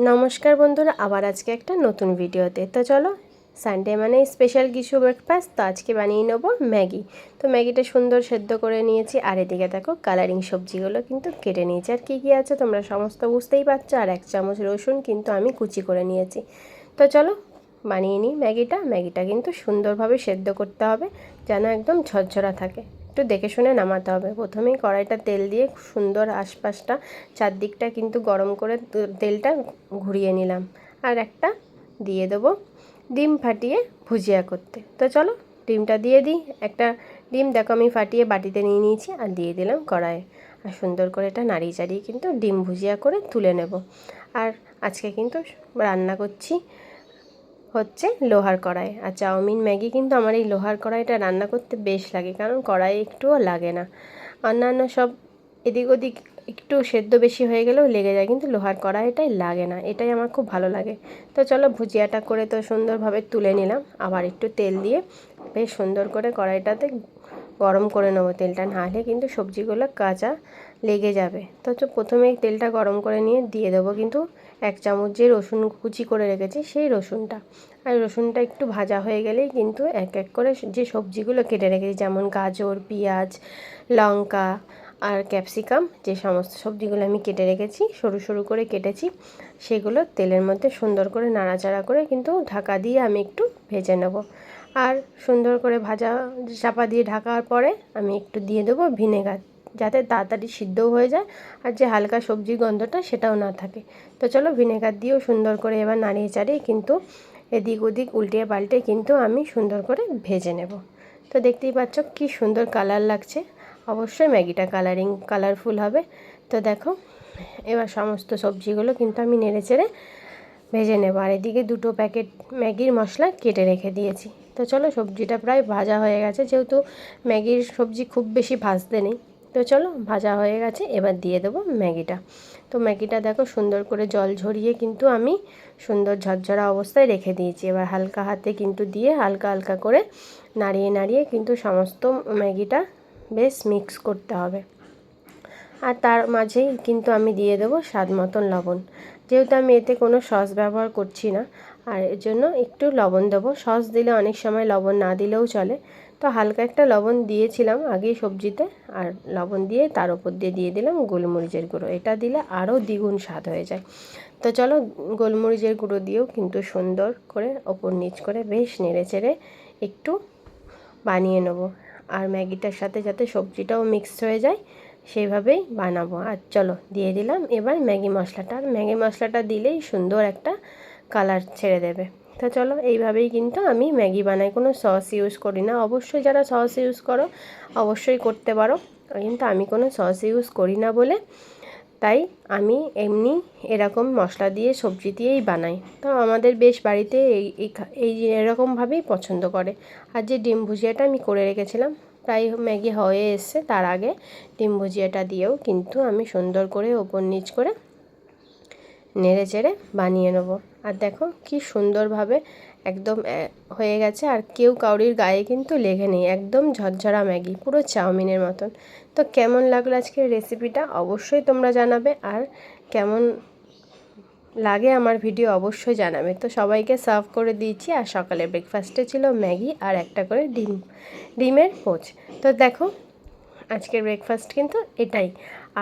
নমস্কার বন্ধুরা, আবার আজকে একটা নতুন ভিডিওতে। তো চলো, সানডে মানে স্পেশাল কিছু ব্রেকফাস্ট। তো আজকে বানিয়ে নেব ম্যাগি। তো ম্যাগিটা সুন্দর সেদ্ধ করে নিয়েছি, আর এদিকে দেখো কালারিং সবজিগুলো কিন্তু কেটে নিয়েছি। আর কী কী আছে তোমরা সমস্ত বুঝতেই পারছো। আর 1 চামচ রসুন কিন্তু আমি কুচি করে নিয়েছি। তো চলো বানিয়ে নিই ম্যাগিটা কিন্তু সুন্দরভাবে সেদ্ধ করতে হবে, যেন একদম ঝরঝরা থাকে। একটু দেখে শুনে নামাতে হবে। প্রথমেই কড়াইটা তেল দিয়ে সুন্দর আশপাশটা চারদিকটা কিন্তু গরম করে তেলটা ঘুরিয়ে নিলাম। আর একটা দিয়ে দেবো ডিম ফাটিয়ে ভুজিয়া করতে। তো চলো ডিমটা দিয়ে দিই। একটা ডিম দেখো আমি ফাটিয়ে বাটিতে নিয়ে নিয়েছি, আর দিয়ে দিলাম কড়াইয়ে। আর সুন্দর করে এটা নাড়িয়ে চাড়িয়ে কিন্তু ডিম ভুজিয়া করে তুলে নেব। আর আজকে কিন্তু রান্না করছি হচ্ছে লোহার কড়াই। আর চাউমিন ম্যাগি কিন্তু আমার এই লোহার কড়াইটা রান্না করতে বেশ লাগে, কারণ কড়াই একটুও লাগে না। অন্যান্য সব এদিক ওদিক একটু সেদ্ধ বেশি হয়ে গেলেও লেগে যায়, কিন্তু লোহার কড়াইটাই লাগে না, এটাই আমার খুব ভালো লাগে। তো চলো ভুজিয়াটা করে তো সুন্দরভাবে তুলে নিলাম। আবার একটু তেল দিয়ে বেশ সুন্দর করে কড়াইটাতে গরম করে নেবো তেলটা, নাহলে কিন্তু সবজিগুলো কাঁচা লেগে যাবে। তো প্রথমেই তেলটা গরম করে নিয়ে দিয়ে দেবো কিন্তু 1 চামচ যে রসুন কুচি করে রেখেছি সেই রসুনটা। আর রসুনটা একটু ভাজা হয়ে গেলেই কিন্তু এক এক করে যে সবজিগুলো কেটে রেখেছি, যেমন গাজর, পেঁয়াজ, লঙ্কা আর ক্যাপসিকাম, যে সমস্ত সবজিগুলো আমি কেটে রেখেছি সরু সরু করে কেটেছি, সেগুলো তেলের মধ্যে সুন্দর করে নাড়াচাড়া করে কিন্তু ঢাকা দিয়ে আমি একটু ভেজে নেব। আর সুন্দর করে ভাজা চাপা দিয়ে ঢাকার পরে আমি একটু দিয়ে দেবো ভিনেগার, যাতে তাড়াতাড়ি সিদ্ধও হয়ে যায় আর যে হালকা সবজির গন্ধটা সেটাও না থাকে। তো চলো ভিনেগার দিয়েও সুন্দর করে এবার নাড়িয়ে চাড়িয়ে কিন্তু এদিক ওদিক উল্টে পাল্টে কিন্তু আমি সুন্দর করে ভেজে নেব। তো দেখতেই পাচ্ছ কি সুন্দর কালার লাগছে। অবশ্যই ম্যাগিটা কালারফুল হবে। তো দেখো এবার সমস্ত সবজিগুলো কিন্তু আমি নেড়ে চেড়ে ভেজে নেব। আর এদিকে 2 প্যাকেট ম্যাগির মশলা কেটে রেখে দিয়েছি। তো চলো সবজিটা প্রায় ভাজা হয়ে গেছে, যেহেতু ম্যাগির সবজি খুব বেশি ভাজতে নেই। তো চলো ভাজা হয়ে গেছে, এবার দিয়ে দেবো ম্যাগিটা। তো ম্যাগিটা দেখো সুন্দর করে জল ঝরিয়ে কিন্তু আমি সুন্দর ঝরঝরা অবস্থায় রেখে দিয়েছি। এবার হালকা হাতে কিন্তু দিয়ে হালকা হালকা করে নাড়িয়ে নাড়িয়ে কিন্তু সমস্ত ম্যাগিটা বেশ মিক্স করতে হবে। আর তার মাঝেই কিন্তু আমি দিয়ে দেবো স্বাদ মতন লবণ, যেহেতু আমি এতে কোনো সস ব্যবহার করছি না, আর এর জন্য একটু লবণ দেবো। সস দিলে অনেক সময় লবণ না দিলেও চলে। তো হালকা একটা লবণ দিয়েছিলাম আগেই সবজিতে, আর লবণ দিয়ে তার উপর দিয়ে দিলাম গোলমরিচের গুঁড়ো। এটা দিলে আরও দ্বিগুণ স্বাদ হয়ে যায়। তো চলো গোলমরিচের গুঁড়ো দিয়েও কিন্তু সুন্দর করে ওপর নিচ করে বেশ নেড়ে চেড়ে একটু বানিয়ে নেবো। আর ম্যাগিটার সাথে যাতে সবজিটাও মিক্সড হয়ে যায় সেইভাবেই বানাবো। আর চলো দিয়ে দিলাম এবার ম্যাগি মশলাটা। আর ম্যাগি মশলাটা দিলেই সুন্দর একটা কালার ছেড়ে দেবে। তো চলো এইভাবেই কিন্তু আমি ম্যাগি বানাই, কোনো সস ইউজ করি না। অবশ্যই যারা সস ইউজ করো অবশ্যই করতে পারো, কিন্তু আমি কোনো সস ইউজ করি না বলে তাই আমি এমনি এরকম মশলা দিয়ে সবজি দিয়েই বানাই। তো আমাদের বেশ বাড়িতে এই এরকমভাবেই পছন্দ করে। আর যে ডিম ভুজিয়াটা আমি করে রেখেছিলাম প্রায় ম্যাগি হয়ে এসছে, তার আগে ডিম ভুজিয়াটা দিয়েও কিন্তু আমি সুন্দর করে ওপর নিচ করে নেড়ে চেড়ে বানিয়ে নেবো। আর দেখো কি সুন্দরভাবে একদম হয়ে গেছে, আর কেউ কাউরির গায়ে কিন্তু লেগে নেই, একদম ঝরঝরা ম্যাগি, পুরো চাউমিনের মতন। তো কেমন লাগলো আজকের রেসিপিটা অবশ্যই তোমরা জানাবে, আর কেমন লাগে আমার ভিডিও অবশ্যই জানাবে। তো সবাইকে সার্ভ করে দিয়েছি, আর সকালে ব্রেকফাস্টে ছিল ম্যাগি আর একটা করে ডিমের পোচ। তো দেখো আজকের ব্রেকফাস্ট কিন্তু এটাই।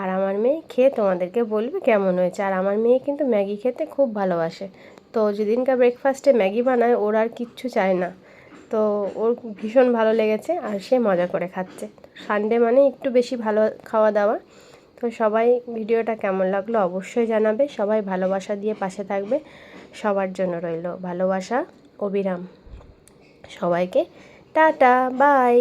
আর আমার মেয়ে খেয়ে তোমাদেরকে বলবে কেমন হয়েছে। আর আমার মেয়ে কিন্তু ম্যাগি খেতে খুব ভালোবাসে। তো যেদিনকার ব্রেকফাস্টে ম্যাগি বানায় ওর আর কিচ্ছু চায় না। তো ওর ভীষণ ভালো লেগেছে, আর সে মজা করে খাচ্ছে। সানডে মানে একটু বেশি ভালো খাওয়া দাওয়া। তো সবাই ভিডিওটা কেমন লাগলো অবশ্যই জানাবে। সবাই ভালোবাসা দিয়ে পাশে থাকবে। সবার জন্য রইল ভালোবাসা অবিরাম। সবাইকে টাটা বাই।